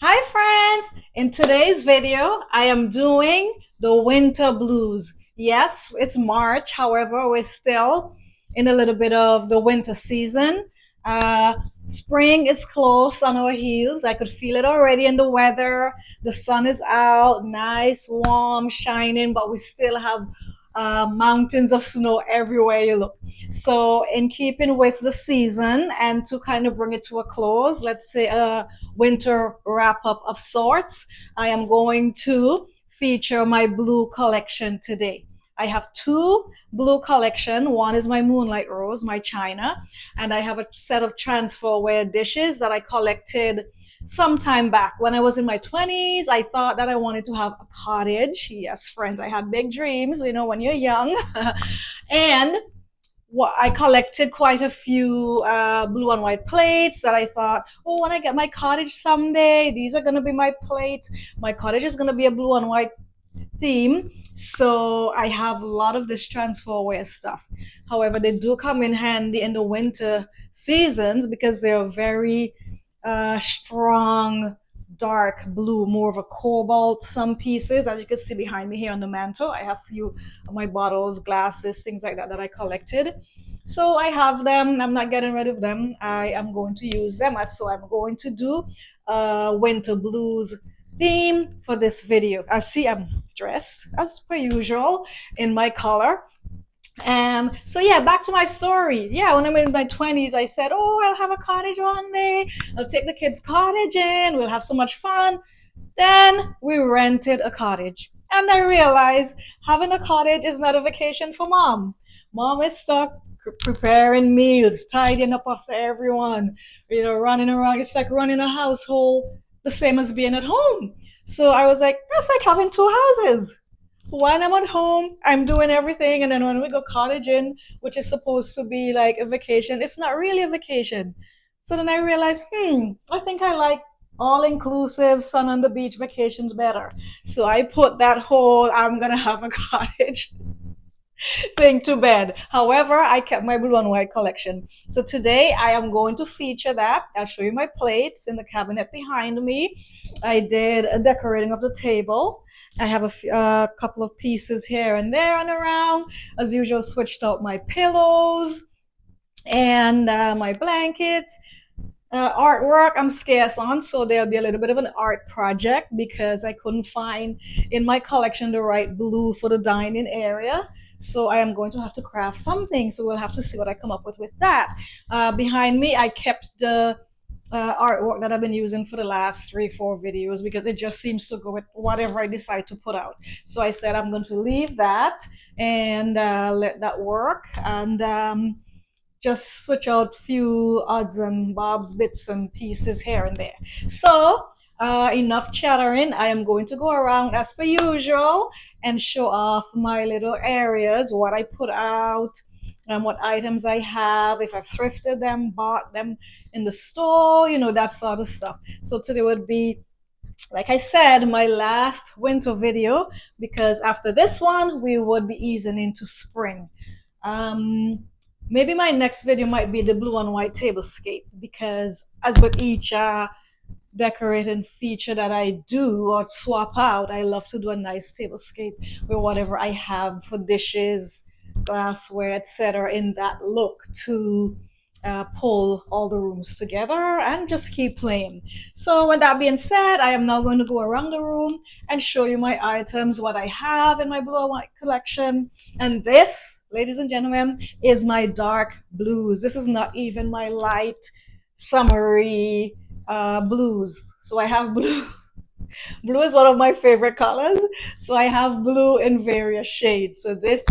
Hi friends! In today's video, I am doing the winter blues. Yes, it's March. However, we're still in a little bit of the winter season. Uh, Spring is close on our heels. I could feel it already in the weather. The sun is out, nice, warm, shining, but we still have mountains of snow everywhere you look. So, in keeping with the season and to kind of bring it to a close, let's say winter wrap up of sorts, I am going to feature my blue collection today. I have two blue collection. One is my Moonlight Rose, my china, and I have a set of transferware dishes that I collected some time back. When I was in my 20s, I thought that I wanted to have a cottage. Yes, friends, I had big dreams, when you're young. And I collected quite a few blue and white plates that I thought, oh, when I get my cottage someday, these are going to be my plates. My cottage is going to be a blue and white theme. So I have a lot of this transferware stuff. However, they do come in handy in the winter seasons because they're very strong dark blue, more of a cobalt. Some pieces, as you can see behind me here on the mantle, I have a few of my bottles, glasses, things like that that I collected. So I have them. I'm not getting rid of them. I am going to use them. So I'm going to do winter blues theme for this video. I see I'm dressed as per usual in my color. So yeah, back to my story. Yeah, when I'm in my 20s, I said, "Oh, I'll have a cottage one day. I'll take the kids cottage in. We'll have so much fun." Then we rented a cottage, and I realized having a cottage is not a vacation for mom. Mom is stuck preparing meals, tidying up after everyone, running around. It's like running a household, the same as being at home. So I was like, that's like having two houses. When I'm at home, I'm doing everything, and then when we go cottaging, which is supposed to be like a vacation, it's not really a vacation. So then I realized, I think I like all inclusive sun on the beach vacations better. So I put that whole I'm gonna have a cottage thing to bed. However, I kept my blue and white collection. So today I am going to feature that. I'll show you my plates in the cabinet behind me. I did a decorating of the table. I have a couple of pieces here and there and around. As usual, switched out my pillows and my blankets. Artwork I'm scarce on, so there'll be a little bit of an art project because I couldn't find in my collection the right blue for the dining area. So I am going to have to craft something. So we'll have to see what I come up with that. Behind me, I kept the artwork that I've been using for the last 3, 4 videos because it just seems to go with whatever I decide to put out. So I said I'm going to leave that and let that work. And just switch out few odds and bobs, bits and pieces here and there. So enough chattering. I am going to go around as per usual and show off my little areas, what I put out, and what items I have, if I've thrifted them, bought them in the store, that sort of stuff. So today would be, like I said, my last winter video because after this one, we would be easing into spring. Um, Maybe my next video might be the blue and white tablescape because as with each decorating feature that I do or swap out, I love to do a nice tablescape with whatever I have for dishes, glassware, etc. in that look to pull all the rooms together and just keep playing. So with that being said, I am now going to go around the room and show you my items, what I have in my blue and white collection. And this, ladies and gentlemen, is my dark blues. This is not even my light summery blues. So I have blue. Blue is one of my favorite colors. So I have blue in various shades. So this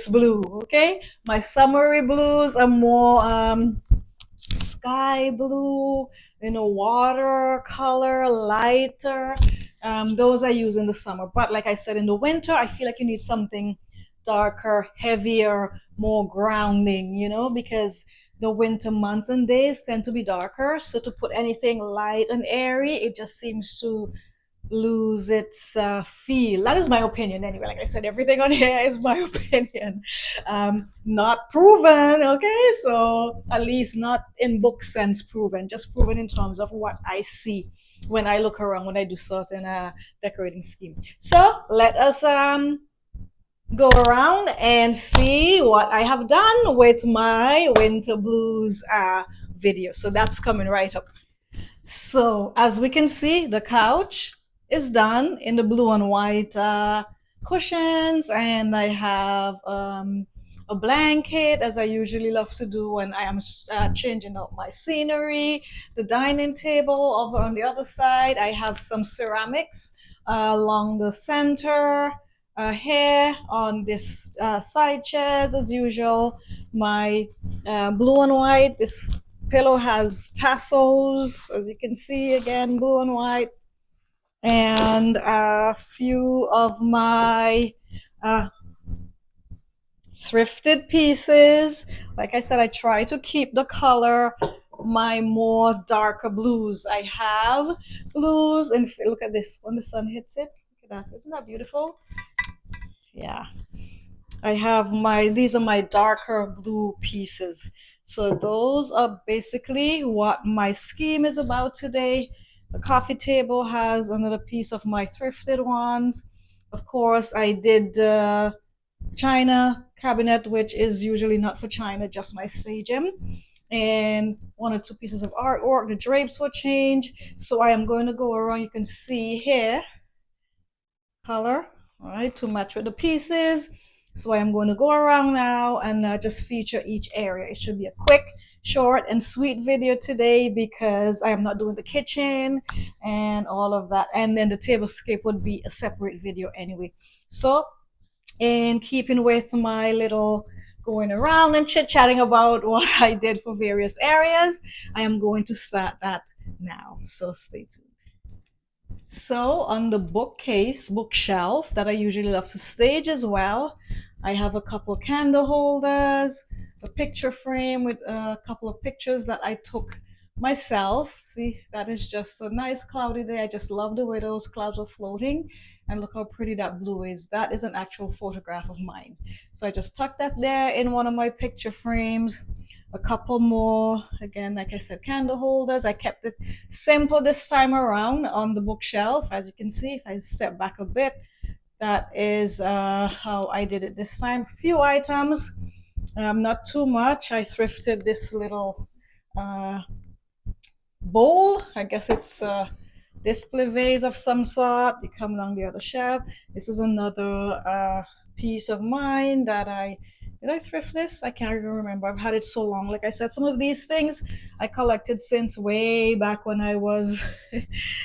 blue, okay? My summery blues are more sky blue, watercolor, lighter. Those I use in the summer. But like I said, in the winter, I feel like you need something darker, heavier, more grounding, because the winter months and days tend to be darker. So to put anything light and airy, it just seems to lose its feel. That is my opinion anyway. Like I said, everything on here is my opinion. Not proven, okay? So at least not in book sense proven, just proven in terms of what I see when I look around, when I do certain decorating scheme. So let us go around and see what I have done with my winter blues video. So that's coming right up. So as we can see, the couch is done in the blue and white cushions, and I have a blanket, as I usually love to do when I am changing out my scenery. The dining table over on the other side, I have some ceramics along the center. Here on this side chairs, as usual, my blue and white. This pillow has tassels, as you can see, again, blue and white, and a few of my uh, thrifted pieces. Like I said, I try to keep the color my more darker blues. I have blues, and look at this when the sun hits it. Look at that. Isn't that beautiful? Yeah. I have these are my darker blue pieces. So those are basically what my scheme is about today. The coffee table has another piece of my thrifted ones. Of course, I did China cabinet, which is usually not for China, just my staging. And one or two pieces of artwork. The drapes will change. So I am going to go around. You can see here color, all right, to match with the pieces. So I'm going to go around now and just feature each area. It should be a quick, short, and sweet video today because I am not doing the kitchen and all of that. And then the tablescape would be a separate video anyway. So, in keeping with my little going around and chit-chatting about what I did for various areas, I am going to start that now. So stay tuned. So on the bookshelf that I usually love to stage as well, I have a couple of candle holders, a picture frame with a couple of pictures that I took myself. See, that is just a nice cloudy day. I just love the way those clouds are floating. And look how pretty that blue is. That is an actual photograph of mine. So I just tucked that there in one of my picture frames. A couple more, again, like I said, candle holders. I kept it simple this time around on the bookshelf. As you can see, if I step back a bit, that is how I did it this time. Few items, not too much. I thrifted this little uh, bowl. I guess it's a display vase of some sort. You come along the other shelf. This is another piece of mine that did I thrift this? I can't even remember. I've had it so long. Like I said, some of these things I collected since way back when I was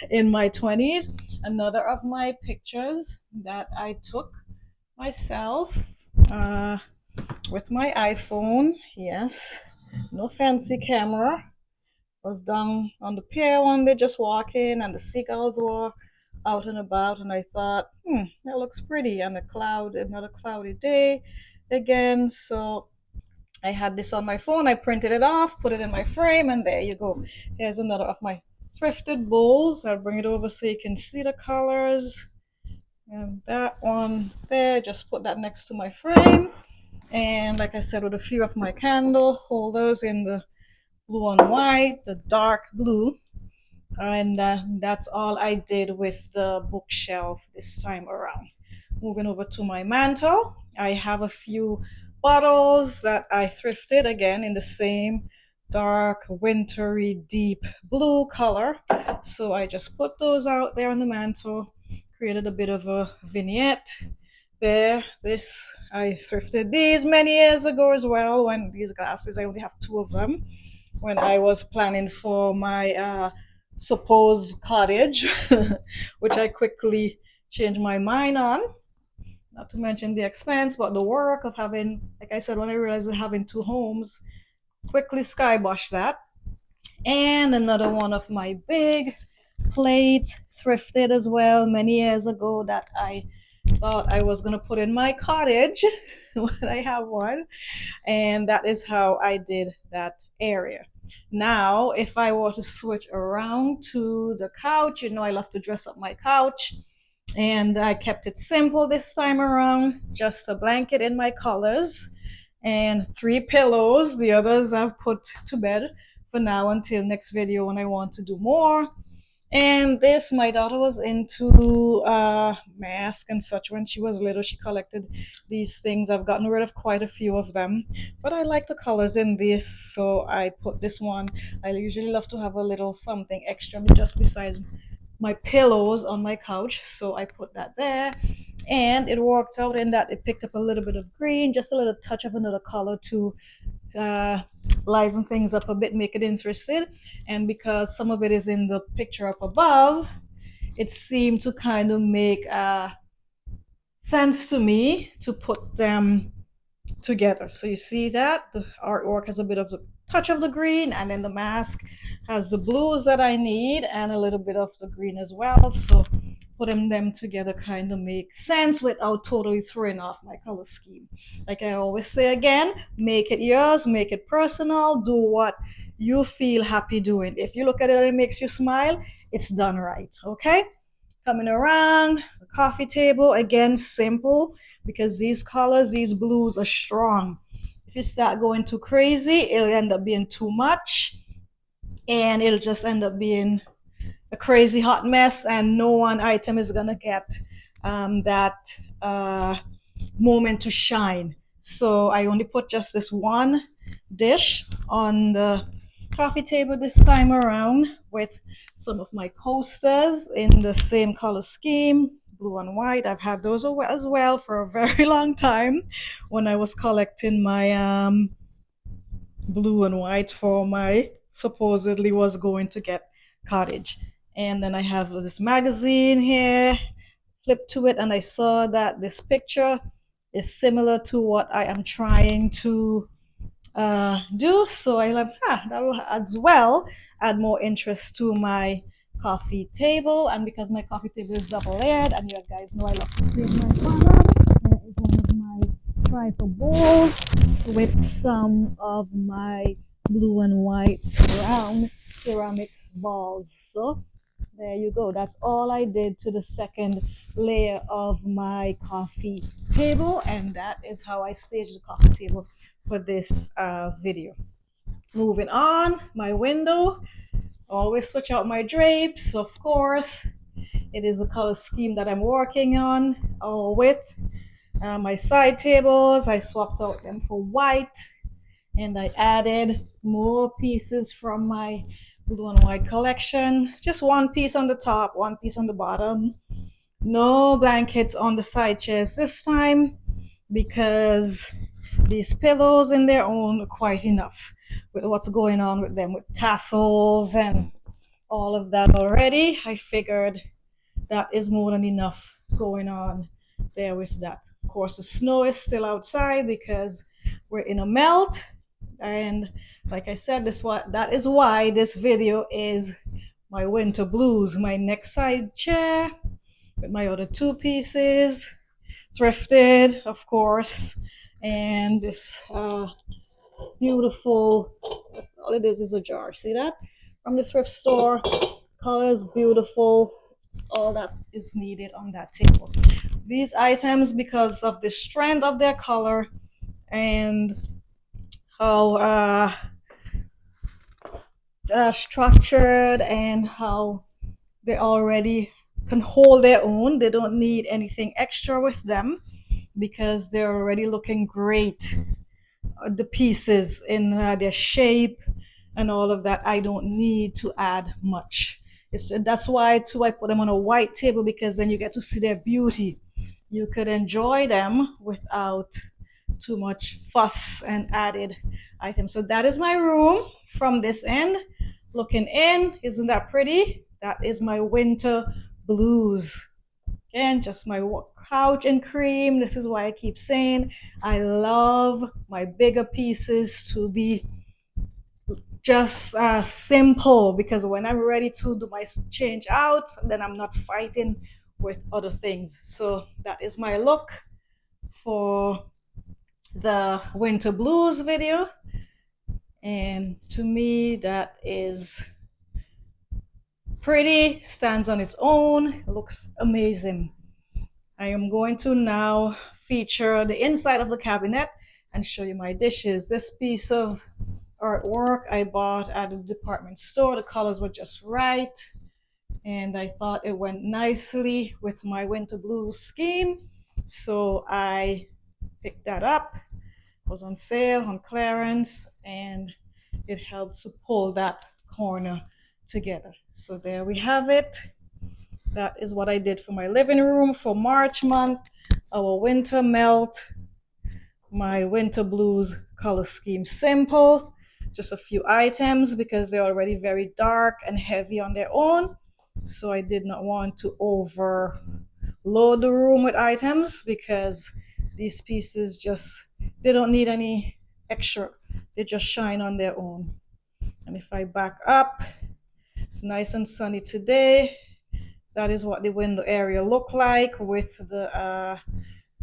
in my 20s. Another of my pictures that I took myself with my iPhone. Yes, no fancy camera. Was down on the pier one day just walking, and the seagulls were out and about, and I thought, that looks pretty on a cloud, another cloudy day again. So I had this on my phone. I printed it off, put it in my frame, and there you go. Here's another of my thrifted bowls. I'll bring it over so you can see the colors. And that one there, just put that next to my frame. And like I said, with a few of my candle holders in the blue and white, the dark blue. And that's all I did with the bookshelf this time around. Moving over to my mantle, I have a few bottles that I thrifted again in the same dark, wintry, deep blue color. So I just put those out there on the mantle, created a bit of a vignette there. This I thrifted these many years ago as well. When these glasses, I only have two of them when I was planning for my supposed cottage, which I quickly changed my mind on. Not to mention the expense, but the work of having, like I said, when I realized that having two homes, quickly skybosh that. And another one of my big plates, thrifted as well many years ago, that I thought I was going to put in my cottage when I have one. And that is how I did that area. Now, if I were to switch around to the couch, I love to dress up my couch. And I kept it simple this time around, just a blanket in my colors and three pillows. The others I've put to bed for now until next video when I want to do more. And this, my daughter was into masks and such when she was little. She collected these things. I've gotten rid of quite a few of them, but I like the colors in this, so I put this one. I usually love to have a little something extra just besides my pillows on my couch, so I put that there. And it worked out in that it picked up a little bit of green, just a little touch of another color to uh, liven things up a bit, make it interesting. And because some of it is in the picture up above, it seemed to kind of make sense to me to put them together. So you see that the artwork has a bit of the touch of the green, and then the mask has the blues that I need and a little bit of the green as well. So putting them together kind of makes sense without totally throwing off my color scheme. Like I always say again, make it yours, make it personal, do what you feel happy doing. If you look at it and it makes you smile, it's done right. Okay? Coming around the coffee table again, simple, because these colors, these blues are strong. If you start going too crazy, it'll end up being too much, and it'll just end up being a crazy hot mess, and no one item is gonna get that moment to shine. So I only put just this one dish on the coffee table this time around with some of my coasters in the same color scheme, blue and white. I've had those as well for a very long time when I was collecting my blue and white for my supposedly was going to get cottage. And then I have this magazine here, flipped to it, and I saw that this picture is similar to what I am trying to do. So I like, that will as well add more interest to my coffee table. And because my coffee table is double layered, and you guys know I love to save my product, there is one of my trifle bowls with some of my blue and white round ceramic balls. So there you go. That's all I did to the second layer of my coffee table, and that is how I staged the coffee table for this video. Moving on, my window. Always switch out my drapes, of course. It is the color scheme that I'm working on. All with my side tables, I swapped out them for white, and I added more pieces from my blue and white collection. Just one piece on the top, one piece on the bottom. No blankets on the side chairs this time because these pillows in their own are quite enough with what's going on with them with tassels and all of that already. I figured that is more than enough going on there with that. Of course, the snow is still outside because we're in a melt. And like I said, that is why this video is my winter blues. My next side chair with my other two pieces, thrifted, of course, and this beautiful. That's all it is a jar. See that from the thrift store? Colors beautiful. It's all that is needed on that table. These items, because of the strength of their color and how structured and how they already can hold their own. They don't need anything extra with them because they're already looking great. The pieces in their shape and all of that, I don't need to add much. That's why too I put them on a white table, because then you get to see their beauty. You could enjoy them without too much fuss and added items. So that is my room from this end. Looking in, isn't that pretty? That is my winter blues. Again, just my couch and cream. This is why I keep saying I love my bigger pieces to be just simple, because when I'm ready to do my change out, then I'm not fighting with other things. So that is my look for the winter blues video. And to me, that is pretty, stands on its own, looks amazing. I am going to now feature the inside of the cabinet and show you my dishes. This piece of artwork I bought at the department store. The colors were just right, and I thought it went nicely with my winter blues scheme. So I picked that up. It was on sale, on clearance, and it helped to pull that corner together. So there we have it. That is what I did for my living room for March month. Our winter melt, my winter blues color scheme, simple, just a few items because they're already very dark and heavy on their own. So I did not want to overload the room with items because these pieces just, they don't need any extra. They just shine on their own. And if I back up, it's nice and sunny today. That is what the window area look like with the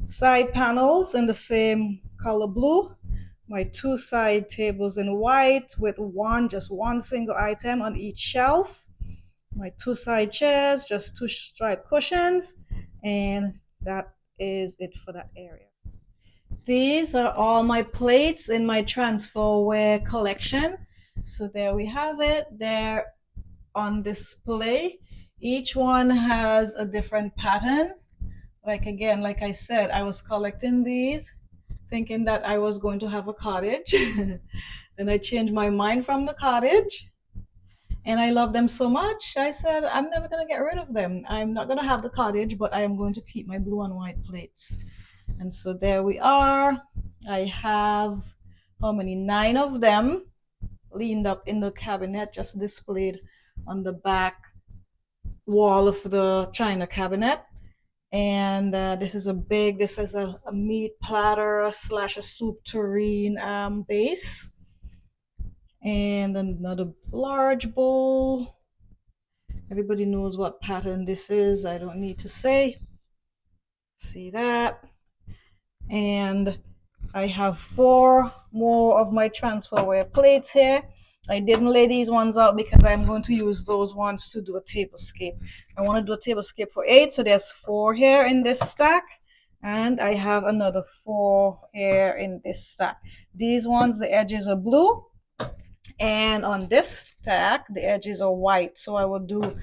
side panels in the same color blue. My two side tables in white with just one single item on each shelf. My two side chairs, just two striped cushions, and that is it for that area. These are all my plates in my transferware collection. So there we have it. They're on display. Each one has a different pattern. Like again, like I said, I was collecting these thinking that I was going to have a cottage. Then I changed my mind from the cottage and I love them so much. I said, I'm never going to get rid of them. I'm not going to have the cottage, but I am going to keep my blue and white plates. And so there we are. I have how many? 9 of them leaned up in the cabinet, just displayed on the back wall of the china cabinet. And this is a meat platter slash a soup tureen base. And another large bowl. Everybody knows what pattern this is. I don't need to say. See that? And I have 4 more of my transferware plates here. I didn't lay these ones out because I'm going to use those ones to do a tablescape. I want to do a tablescape for 8, so there's 4 here in this stack. And I have another 4 here in this stack. These ones, the edges are blue. And on this stack, the edges are white. So I will do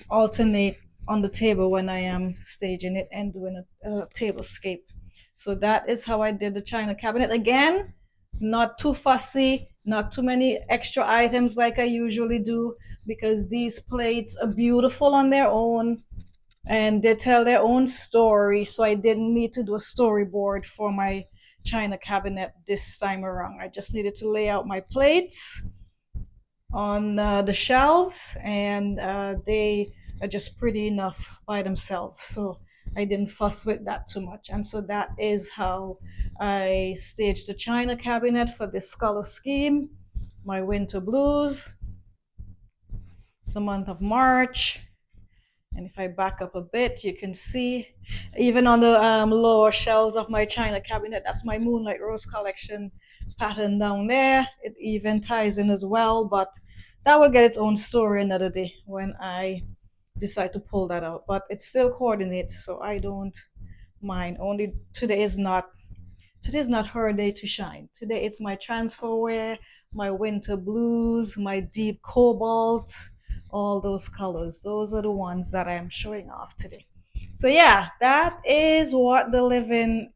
alternate on the table when I am staging it and doing a tablescape. So that is how I did the china cabinet. Again, not too fussy, not too many extra items like I usually do, because these plates are beautiful on their own and they tell their own story. So I didn't need to do a storyboard for my china cabinet this time around. I just needed to lay out my plates on the shelves, and they are just pretty enough by themselves. So I didn't fuss with that too much. And so that is how I staged the china cabinet for this color scheme. My winter blues. It's the month of March. And if I back up a bit, you can see even on the lower shelves of my china cabinet, that's my Moonlight Rose collection pattern down there. It even ties in as well, but that will get its own story another day when I decide to pull that out. But it still coordinates, so I don't mind. Only today's not her day to shine. Today it's my transferware, my winter blues, my deep cobalt, all those colors. Those are the ones that I am showing off today. So yeah, that is what the living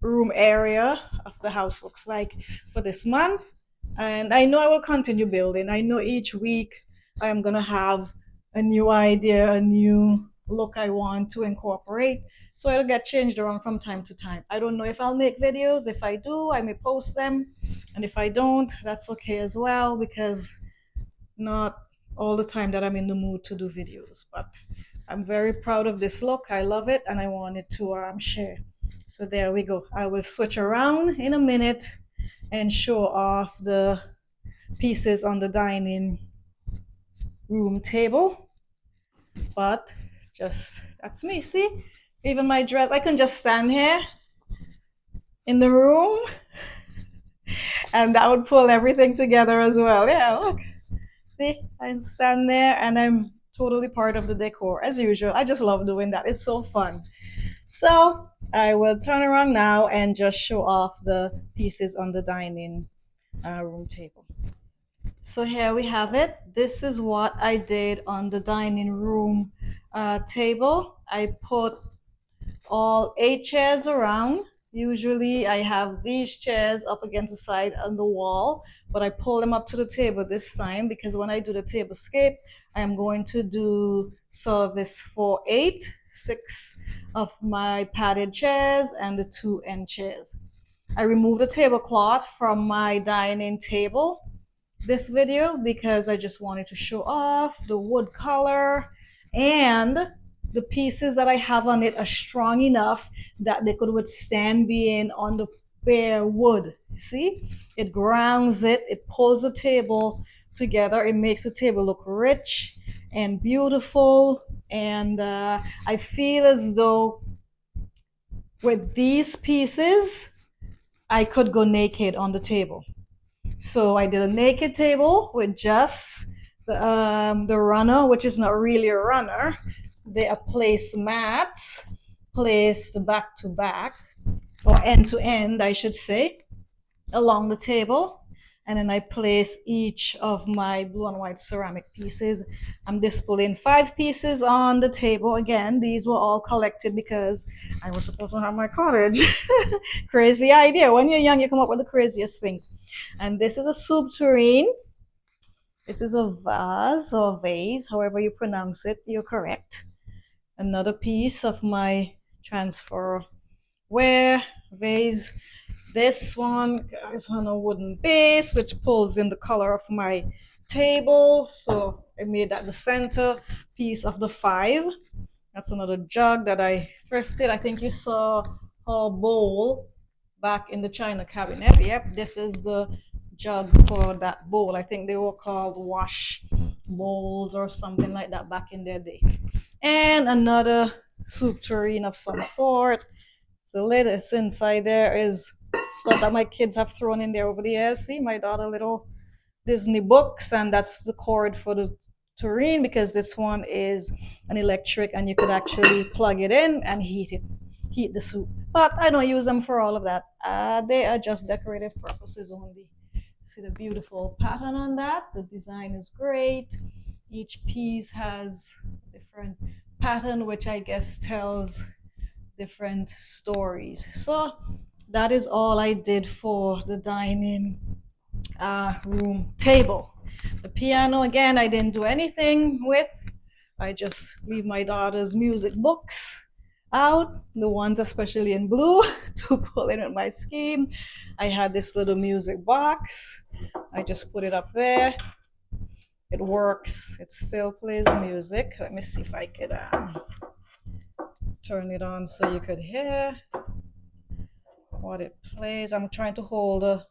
room area of the house looks like for this month. And I know I will continue building. I know each week I am going to have a new idea, a new look I want to incorporate. So it'll get changed around from time to time. I don't know if I'll make videos. If I do, I may post them. And if I don't, that's okay as well, because not all the time that I'm in the mood to do videos. But I'm very proud of this look. I love it and I wanted to share. So there we go. I will switch around in a minute and show off the pieces on the dining room table. But just, that's me. See, even my dress, I can just stand here in the room And that would pull everything together as well. Yeah, look. See, I stand there and I'm totally part of the decor as usual. I just love doing that. It's so fun. So I will turn around now and just show off the pieces on the dining room table. So here we have it. This is what I did on the dining room table. I put all 8 chairs around. Usually I have these chairs up against the side on the wall, but I pull them up to the table this time because when I do the table scape, I am going to do service for eight, six of my padded chairs and the two end chairs. I removed the tablecloth from my dining table this video because I just wanted to show off the wood color, and the pieces that I have on it are strong enough that they could withstand being on the bare wood. See, it grounds it, it pulls the table together, it makes the table look rich and beautiful. And I feel as though with these pieces I could go naked on the table. So I did a naked table with just the runner, which is not really a runner. They are placemats placed back to back, or end to end, I should say, along the table. And then I place each of my blue and white ceramic pieces. I'm displaying 5 pieces on the table. Again, these were all collected because I was supposed to have my cottage. Crazy idea. When you're young, you come up with the craziest things. And this is a soup tureen. This is a vase or vase, however you pronounce it, you're correct. Another piece of my transferware vase. This one is on a wooden base, which pulls in the color of my table. So I made that the center piece of the 5. That's another jug that I thrifted. I think you saw a bowl back in the china cabinet. Yep, this is the jug for that bowl. I think they were called wash bowls or something like that back in their day. And another soup tureen of some sort. So latest inside there is stuff that my kids have thrown in there over the years. See, my daughter little Disney books, and that's the cord for the tureen because this one is an electric and you could actually plug it in and heat the soup. But I don't use them for all of that. They are just decorative purposes only. See the beautiful pattern on that? The design is great. Each piece has a different pattern, which I guess tells different stories. So that is all I did for the dining room table. The piano, again, I didn't do anything with. I just leave my daughter's music books out, the ones especially in blue, to pull in with my scheme. I had this little music box. I just put it up there. It works. It still plays music. Let me see if I could turn it on so you could hear what it plays. I'm trying to hold the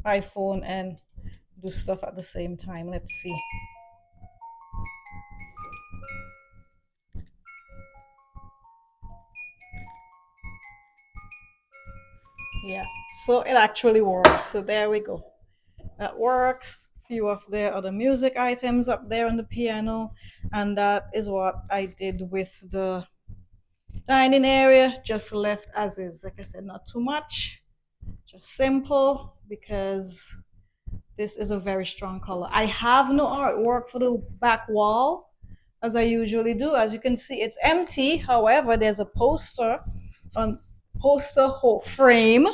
iPhone and do stuff at the same time. Let's see. Yeah, so it actually works. So there we go. That works. Few of the other music items up there on the piano, and that is what I did with the dining area. Just left as is. Like I said, not too much, just simple because this is a very strong color. I have no artwork for the back wall as I usually do. As you can see, it's empty. However, there's a on poster frame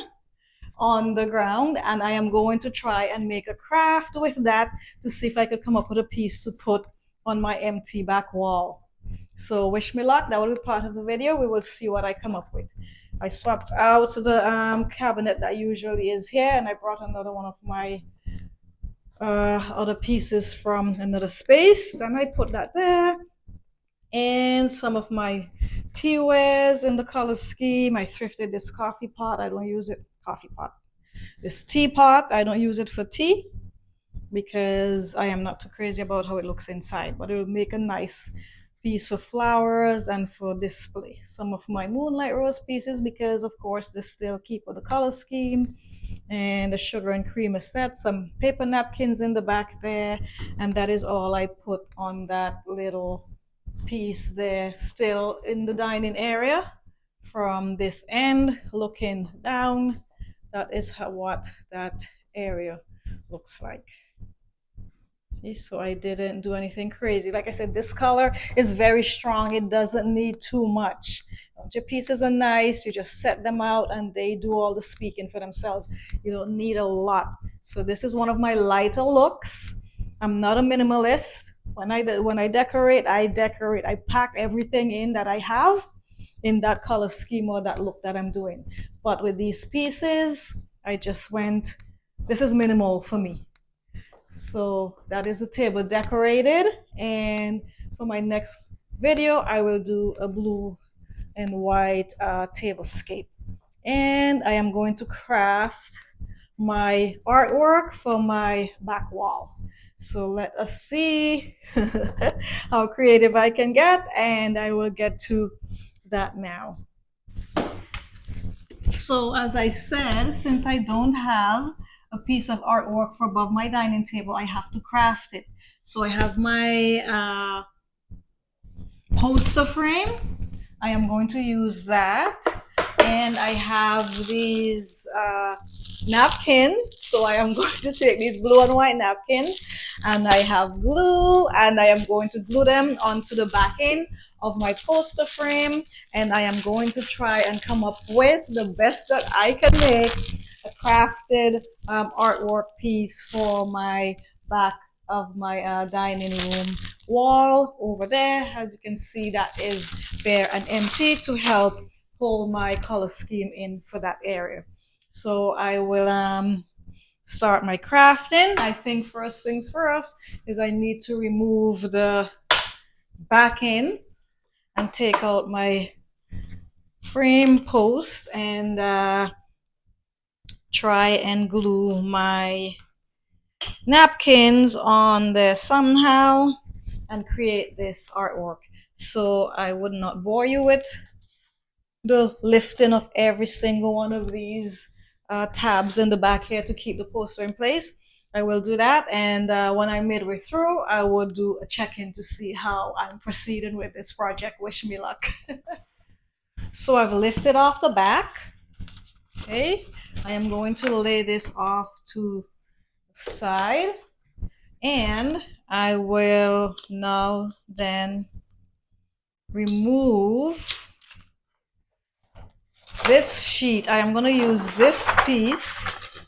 on the ground, and I am going to try and make a craft with that to see if I could come up with a piece to put on my empty back wall. So wish me luck. That will be part of the video. We will see what I come up with. I swapped out the cabinet that usually is here, and I brought another one of my other pieces from another space, and I put that there. And some of my tea wares in the color scheme. I thrifted this coffee pot. I don't use it. Coffee pot. This teapot, I don't use it for tea because I am not too crazy about how it looks inside, but it will make a nice piece for flowers and for display. Some of my moonlight rose pieces, because of course they still keep with the color scheme. And the sugar and cream is set. Some paper napkins in the back there, and that is all I put on that little piece there, still in the dining area. From this end looking down, that is what that area looks like. See, so I didn't do anything crazy. Like I said, this color is very strong. It doesn't need too much. Once your pieces are nice, you just set them out and they do all the speaking for themselves. You don't need a lot. So this is one of my lighter looks. I'm not a minimalist. When I decorate, I decorate. I pack everything in that I have in that color scheme or that look that I'm doing. But with these pieces, I just went, this is minimal for me. So that is the table decorated, and for my next video I will do a blue and white tablescape, and I am going to craft my artwork for my back wall. So let us see how creative I can get, and I will get to that now. So as I said, since I don't have a piece of artwork for above my dining table, I have to craft it. So I have my poster frame. I am going to use that. And I have these napkins. So I am going to take these blue and white napkins, and I have glue, and I am going to glue them onto the backing of my poster frame, and I am going to try and come up with the best that I can make, a crafted artwork piece for my back of my dining room wall over there. As you can see, that is bare and empty to help pull my color scheme in for that area. So I will start my crafting. I think first things first is I need to remove the backing and take out my frame post and try and glue my napkins on there somehow and create this artwork. So I would not bore you with the lifting of every single one of these tabs in the back here to keep the poster in place. I will do that, and when I'm midway through, I will do a check-in to see how I'm proceeding with this project. Wish me luck. So I've lifted off the back. Okay, I am going to lay this off to the side, and I will now then remove this sheet. I am going to use this piece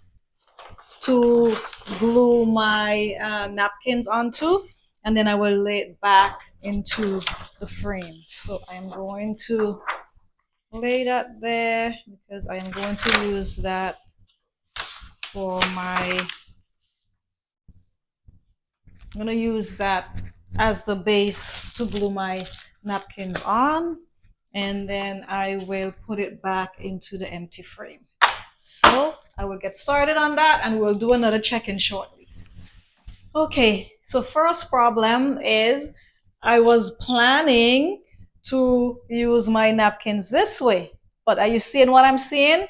to glue my napkins onto, and then I will lay it back into the frame. So I'm going to lay that there because I am going to use that for my, I'm going to use that as the base to glue my napkins on, and then I will put it back into the empty frame. So I will get started on that, and we'll do another check-in shortly. Okay, so first problem is I was planning to use my napkins this way, but are you seeing what I'm seeing?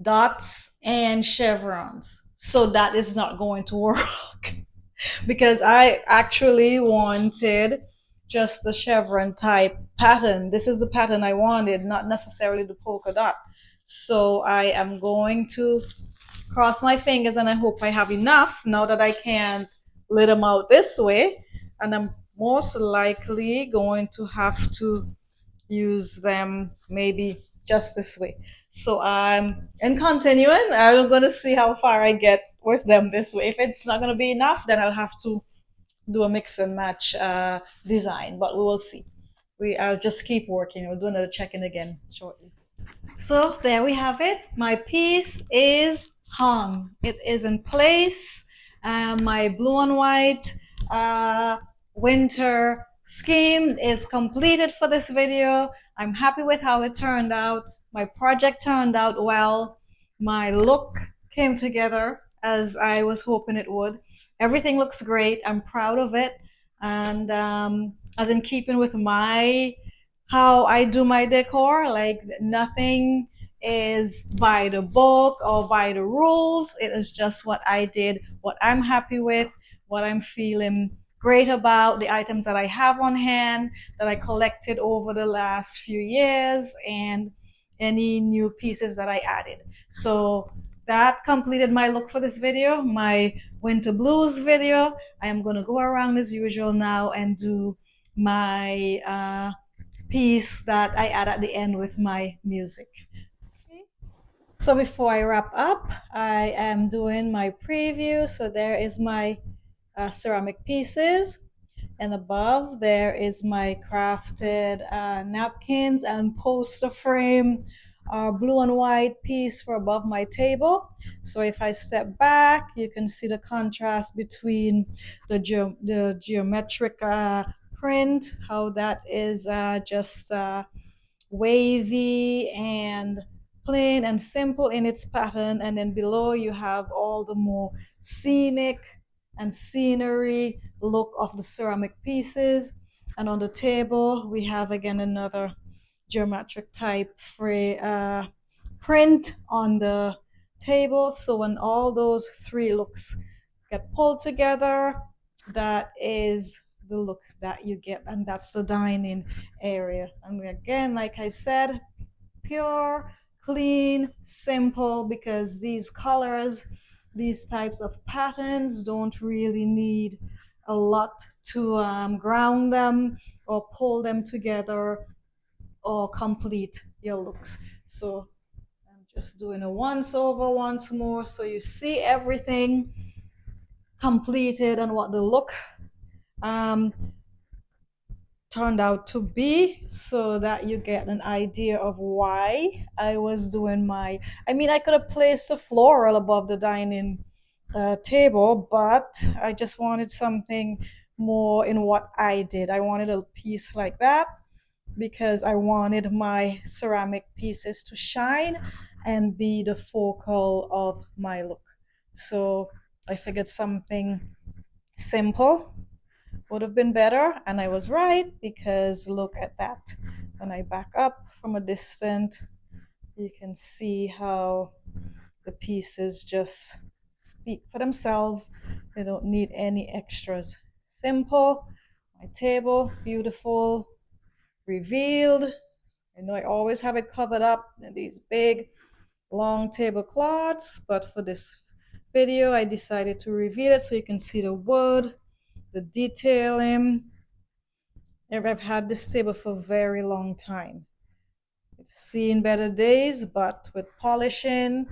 Dots and chevrons. So that is not going to work because I actually wanted just the chevron type pattern. This is the pattern I wanted, not necessarily the polka dot. So I am going to cross my fingers and I hope I have enough now that I can't lay them out this way. And I'm most likely going to have to use them maybe just this way. So I'm in continuing. I'm going to see how far I get with them this way. If it's not going to be enough, then I'll have to do a mix and match design, but we will see. I'll just keep working. We'll do another check-in again shortly. So there we have it. My piece is hung. It is in place. My blue and white winter scheme is completed for this video. I'm happy with how it turned out. My project turned out well. My look came together as I was hoping it would. Everything looks great. I'm proud of it. and as in keeping with my how I do my decor, like nothing is by the book or by the rules. It is just what I did, what I'm happy with, what I'm feeling great about, the items that I have on hand that I collected over the last few years, and any new pieces that I added. So that completed my look for this video, my winter blues video. I am going to go around as usual now and do my piece that I add at the end with my music. So before I wrap up, I am doing my preview. So there is my ceramic pieces, and above there is my crafted napkins and poster frame blue and white piece for above my table. So if I step back, you can see the contrast between the geometric print, how that is just wavy and plain and simple in its pattern, and then below you have all the more scenic and scenery look of the ceramic pieces. And on the table we have again another geometric type print on the table. So when all those three looks get pulled together, that is the look that you get, and that's the dining area. And again, like I said, pure, clean, simple, because these colors, these types of patterns don't really need a lot to ground them or pull them together or complete your looks. So I'm just doing a once over once more so you see everything completed and what the look um, turned out to be, so that you get an idea of why I was doing my. I mean, I could have placed a floral above the dining table, but I just wanted something more in what I did. I wanted a piece like that because I wanted my ceramic pieces to shine and be the focal of my look. So I figured something simple would have been better, and I was right, because look at that. When I back up from a distance, you can see how the pieces just speak for themselves. They don't need any extras. Simple. My table, beautiful, revealed. I know I always have it covered up in these big long tablecloths, but for this video I decided to reveal it so you can see the wood, the detailing. I've had this table for a very long time. It's seen better days, but with polishing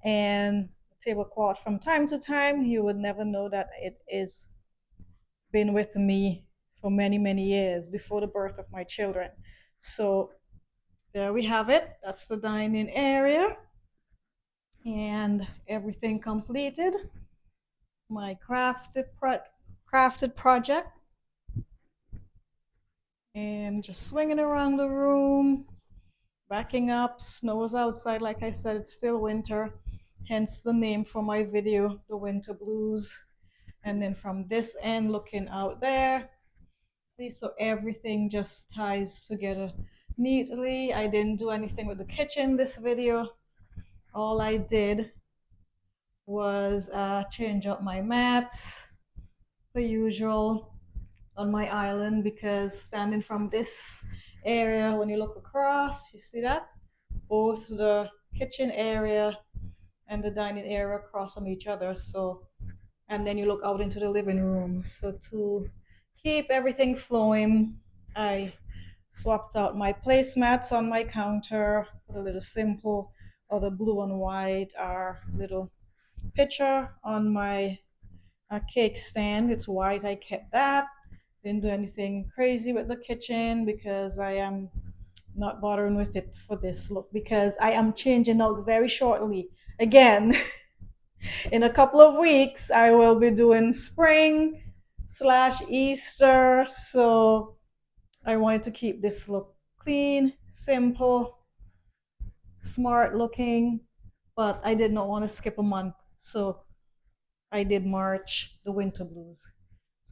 and tablecloth from time to time, you would never know that it is been with me for many, many years before the birth of my children. So there we have it. That's the dining area and everything completed. My crafted project, and just swinging around the room, backing up. Snow is outside. Like I said, it's still winter, hence the name for my video, the winter blues. And then from this end, looking out there, see, so everything just ties together neatly. I didn't do anything with the kitchen this video. All I did was change up my mats, the usual, on my island, because standing from this area, when you look across, you see that both the kitchen area and the dining area across from each other. So, and then you look out into the living room. So to keep everything flowing, I swapped out my placemats on my counter with a little simple, or the blue and white, our little picture on my cake stand. It's white. I kept that. Didn't do anything crazy with the kitchen because I am not bothering with it for this look, because I am changing out very shortly. Again, in a couple of weeks, I will be doing spring slash Easter. So I wanted to keep this look clean, simple, smart looking, but I did not want to skip a month. So I did March, the winter blues.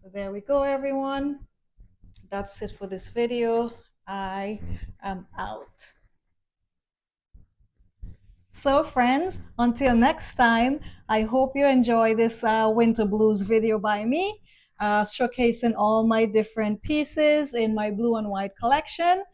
So there we go, everyone. That's it for this video. I am out. So, friends, until next time, I hope you enjoy this winter blues video by me, showcasing all my different pieces in my blue and white collection,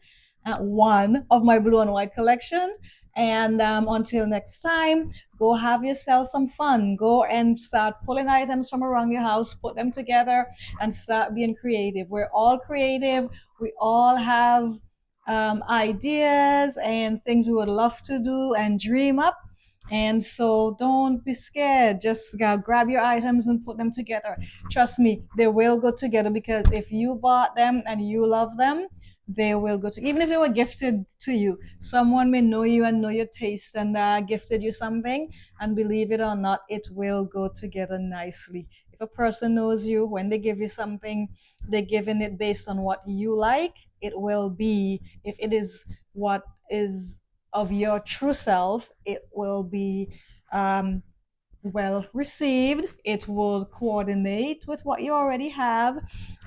one of my blue and white collections. And until next time, go have yourself some fun. Go and start pulling items from around your house, put them together, and start being creative. We're all creative. We all have ideas and things we would love to do and dream up. And so don't be scared. Just grab your items and put them together. Trust me, they will go together because if you bought them and you love them, they will go to, even if they were gifted to you, someone may know you and know your taste and gifted you something, and believe it or not, it will go together nicely. If a person knows you, when they give you something, they're giving it based on what you like. It will be, if it is what is of your true self, it will be um, well received. It will coordinate with what you already have.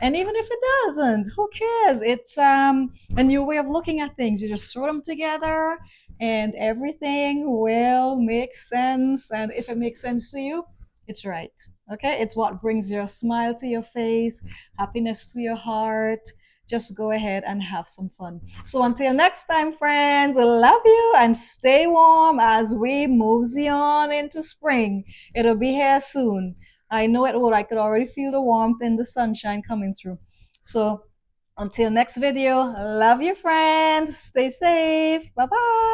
And even if it doesn't, who cares? It's a new way of looking at things. You just throw them together and everything will make sense. And if it makes sense to you, it's right. Okay, it's what brings your smile to your face, happiness to your heart. Just go ahead and have some fun. So until next time, friends, love you and stay warm as we mosey on into spring. It'll be here soon. I know it will. I could already feel the warmth and the sunshine coming through. So until next video, love you, friends. Stay safe. Bye bye.